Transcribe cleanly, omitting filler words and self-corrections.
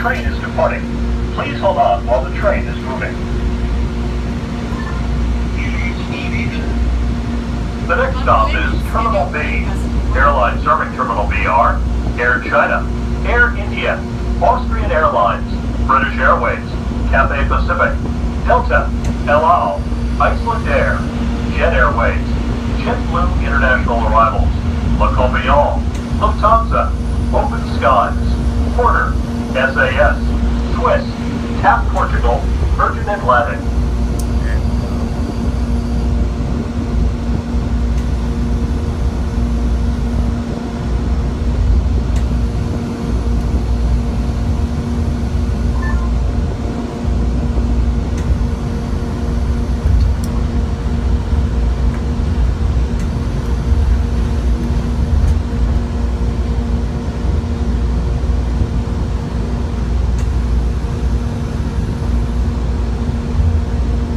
train is departing. Please hold on while the train is moving. The next stop is Terminal B. Airlines serving Terminal B are Air China, Air India, Austrian Airlines, British Airways, Cathay Pacific, Delta, El Al, Iceland Air, Jet Airways, JetBlue International Arrivals, Le Combillon, Lufthansa, Open Skies, Porter, SAS, Swiss, TAP Portugal, Virgin Atlantic,